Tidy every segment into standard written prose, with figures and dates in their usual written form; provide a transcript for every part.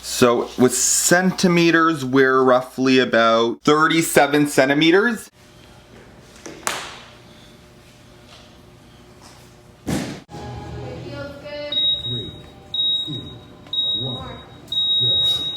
So with centimeters, we're roughly about 37 centimeters. Feels good. 3, 2, 1. Yes.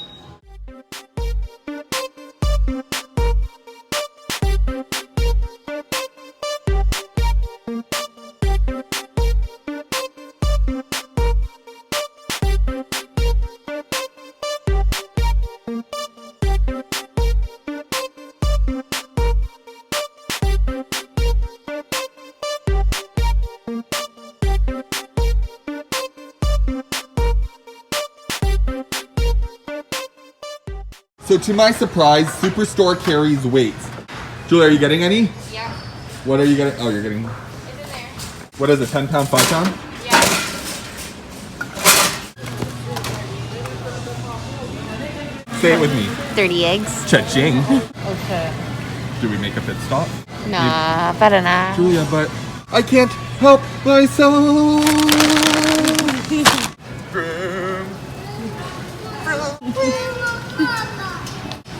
So to my surprise, Superstore carries weights. Julie, are you getting any? Yeah. What are you getting? Oh, you're getting. It's in there. What is it? 10 pound, 5 pound? Yeah. Say it with me. 30 eggs. Cha-ching. Okay. Do we make a pit stop? Nah, better not. Julia, but I can't help myself.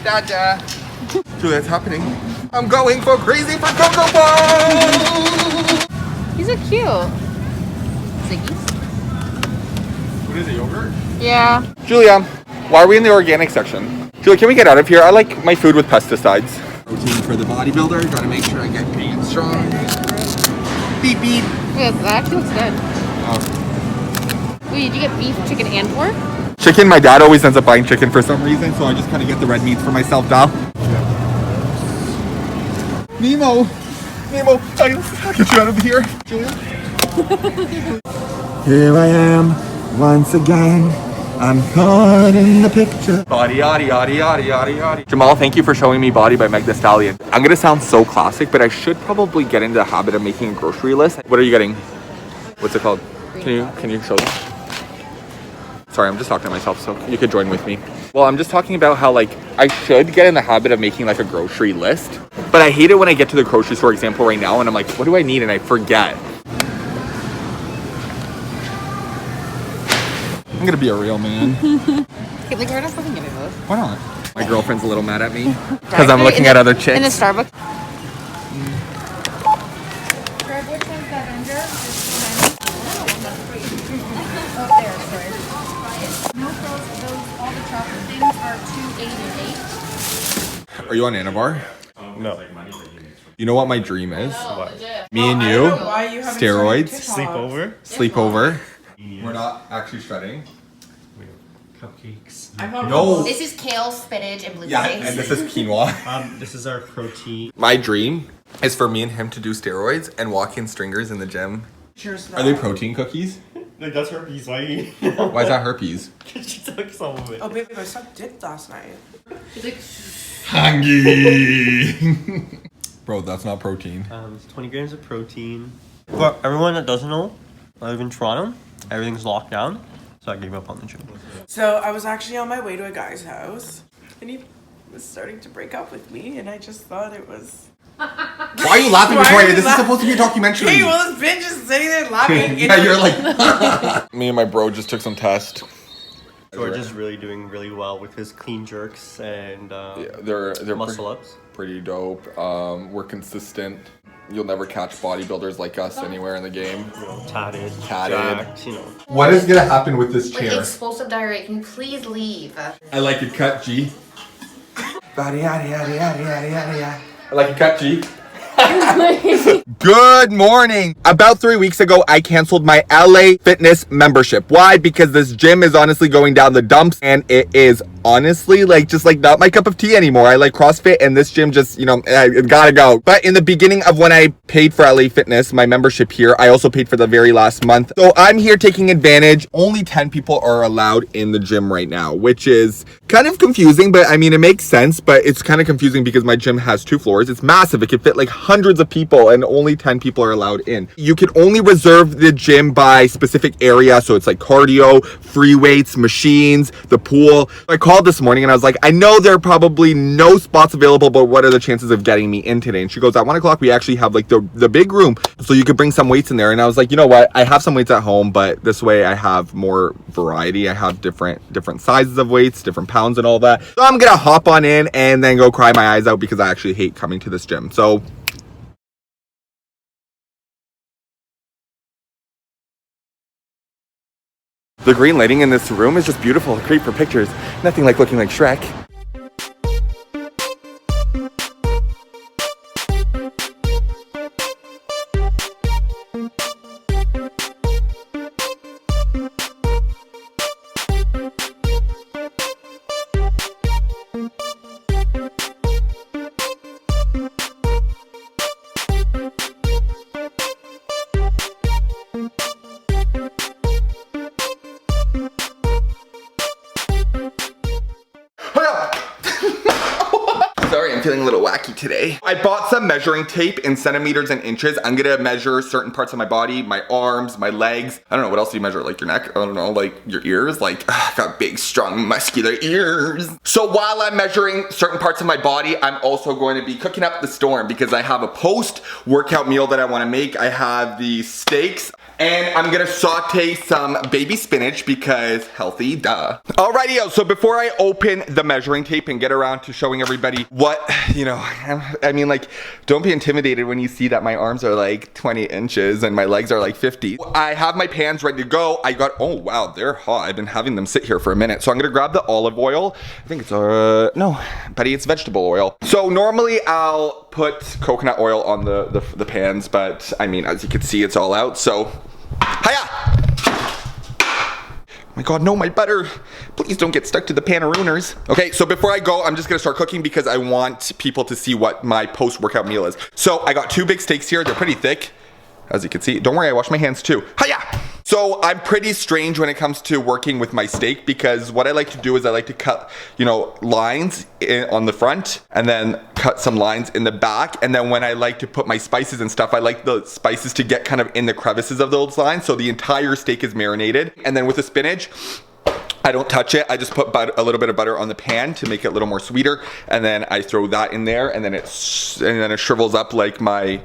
Dada. Julia, it's happening. I'm going for crazy for Cocoa Balls. These are cute. Ziggies? What is it, yogurt? Yeah. Julia, why are we in the organic section? Julia, can we get out of here? I like my food with pesticides. Routine for the bodybuilder. Gotta make sure I get big and strong. Beep beep. Yeah, that actually looks good. Oh. Wait, did you get beef, chicken, and pork? Chicken, my dad always ends up buying chicken for some reason, so I just kind of get the red meats for myself now. Nemo! Nemo, I'll get you out of here. Julia? Here I am, once again. I'm caught in the picture. Body, yaddy, yaddy, yaddy, yaddy, yaddy. Jamal, thank you for showing me Body by Meg Thee Stallion. I'm gonna sound so classic, but I should probably get into the habit of making a grocery list. What are you getting? What's it called? Can you show them? Sorry, I'm just talking to myself, so you could join with me. Well, I'm just talking about how, like, I should get in the habit of making, like, a grocery list. But I hate it when I get to the grocery store, example, right now, and I'm like, what do I need? And I forget. I'm gonna be a real man. Okay, like, we're not supposed to give me those. Why not? My girlfriend's a little mad at me because I'm looking at other chicks. In the Starbucks. Are you on Anavar? No. You know what my dream is? What? Me and you, steroids, sleepover. We're not actually shredding. Cupcakes. No. This is kale, spinach, and blueberries. Yeah, and this is quinoa. This is our protein. My dream is for me and him to do steroids and walk in stringers in the gym. Cheers. Are they protein cookies? Like, that's herpes. Why? Why is that herpes? She took some of it. Oh, baby, I sucked dick last night. He's like, Hangy. Bro, that's not protein. It's 20 grams of protein. For everyone that doesn't know, I live in Toronto. Everything's locked down, so I gave up on the gym. So I was actually on my way to a guy's house, and he was starting to break up with me, and I just thought it was... Why are you laughing, Victoria? This is supposed to be a documentary. Hey, well, this bitch is sitting there laughing. Yeah, you're like... Me and my bro just took some tests. George is really doing really well with his clean jerks and They're muscle ups. Pretty dope. We're consistent. You'll never catch bodybuilders like us anywhere in the game. You know, tatted, Tatted. jacked, What is gonna happen with this like chair? explosive diarrhea. Can you please leave? I like it cut, G. Yada yada yada yada yada yada. I like it cut, G. Good morning. About 3 weeks ago, I canceled my LA Fitness membership. Why? Because this gym is honestly going down the dumps, and it is honestly just not my cup of tea anymore. I like CrossFit, and this gym just, it gotta go. But in the beginning of when I paid for LA Fitness, my membership here, I also paid for the very last month. So I'm here taking advantage. Only 10 people are allowed in the gym right now, which is kind of confusing, but I mean, it makes sense, but it's kind of confusing because my gym has 2 floors. It's massive. It can fit like hundreds of people, and only 10 people are allowed in. You can only reserve the gym by specific area, so it's like cardio, free weights, machines, the pool. I called called this morning and I was like, I know there are probably no spots available, but what are the chances of getting me in today? And she goes, at 1 o'clock, we actually have like the big room, so you could bring some weights in there. And I was like, you know what? I have some weights at home, but this way I have more variety. I have different sizes of weights, different pounds and all that. So I'm gonna hop on in and then go cry my eyes out because I actually hate coming to this gym. So the green lighting in this room is just beautiful, great for pictures. Nothing like looking like Shrek. Sorry, I'm feeling a little wacky today. I bought some measuring tape in centimeters and inches. I'm gonna measure certain parts of my body, my arms, my legs. I don't know, what else do you measure? Like your neck? I don't know, like your ears? Like, I got big, strong, muscular ears. So while I'm measuring certain parts of my body, I'm also going to be cooking up the storm because I have a post-workout meal that I wanna make. I have the steaks. And I'm gonna saute some baby spinach because healthy, duh. Alrighty, so before I open the measuring tape and get around to showing everybody what, you know, I mean, like, don't be intimidated when you see that my arms are like 20 inches and my legs are like 50. I have my pans ready to go. Oh wow, they're hot. I've been having them sit here for a minute. So I'm gonna grab the olive oil. I think it's, no, Betty, it's vegetable oil. So normally I'll put coconut oil on the pans, but I mean, as you can see, it's all out, so. Hiya! Oh my god, no, my butter. Please don't get stuck to the pan-a-rooners. Okay, so before I go, I'm just gonna start cooking because I want people to see what my post-workout meal is. So I got 2 big steaks here. They're pretty thick, as you can see. Don't worry, I wash my hands too. Hiya! So I'm pretty strange when it comes to working with my steak because what I like to do is I like to cut, you know, lines on the front and then cut some lines in the back. And then when I like to put my spices and stuff, I like the spices to get kind of in the crevices of those lines. So the entire steak is marinated. And then with the spinach, I don't touch it. I just put a little bit of butter on the pan to make it a little more sweeter. And then I throw that in there and then it shrivels up like my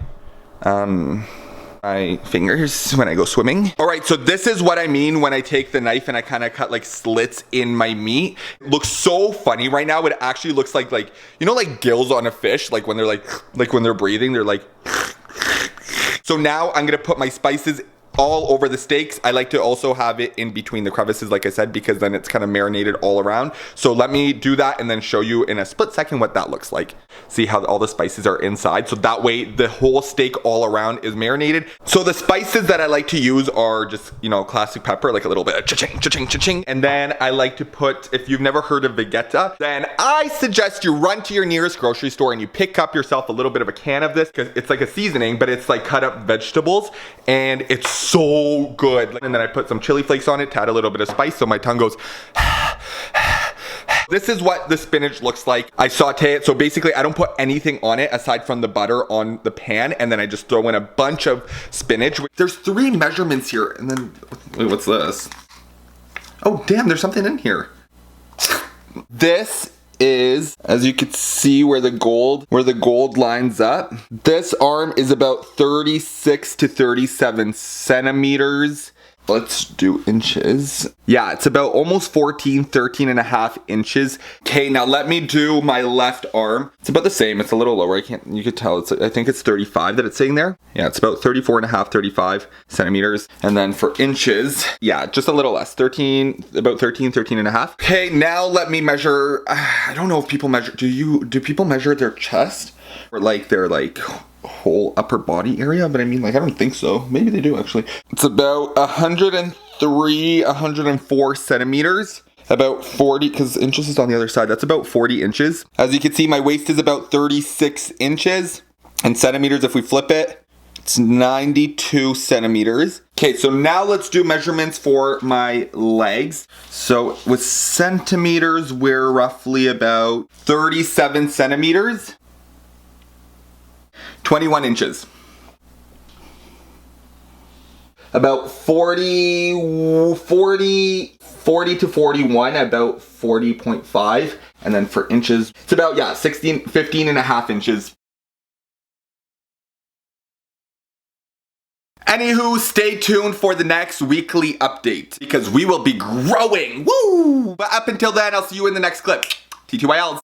fingers when I go swimming. All right, so this is what I mean when I take the knife and I kind of cut like slits in my meat. It looks so funny right now. It actually looks like you know, like gills on a fish, like when they're like when they're breathing, they're like. So now I'm gonna put my spices all over the steaks. I like to also have it in between the crevices, like I said, because then it's kind of marinated all around. So let me do that and then show you in a split second what that looks like. See how all the spices are inside. So that way the whole steak all around is marinated. So the spices that I like to use are just, you know, classic pepper, like a little bit of cha-ching, cha-ching, cha-ching. And then I like to put, if you've never heard of Vegeta, then I suggest you run to your nearest grocery store and you pick up yourself a little bit of a can of this because it's like a seasoning, but it's like cut up vegetables and it's so good. And then I put some chili flakes on it to add a little bit of spice so my tongue goes. This is what the spinach looks like. I saute it, so basically I don't put anything on it aside from the butter on the pan, and then I just throw in a bunch of spinach. There's 3 measurements here, and then, wait, what's this? Oh damn, there's something in here. This is, as you can see where the gold lines up. This arm is about 36 to 37 centimeters. Let's do inches. Yeah, it's about almost 13 and a half inches. Okay, now let me do my left arm. It's about the same. It's a little lower. You could tell. I think it's 35 that it's saying there. Yeah, it's about 34 and a half, 35 centimeters. And then for inches, yeah, just a little less. About 13 and a half. Okay, now let me measure. I don't know if people measure. Do people measure their chest? Or like their whole upper body area? But I mean, I don't think so. Maybe they do actually. It's about 104 centimeters. About 40, because inches is on the other side. That's about 40 inches. As you can see, my waist is about 36 inches. And centimeters, if we flip it, it's 92 centimeters. Okay, so now let's do measurements for my legs. So with centimeters, we're roughly about 37 centimeters. 21 inches. About 45 40 to 41, about 40.5. And then for inches, it's about, yeah, 15 and a half inches. Anywho, stay tuned for the next weekly update because we will be growing. Woo! But up until then, I'll see you in the next clip. TTYLs.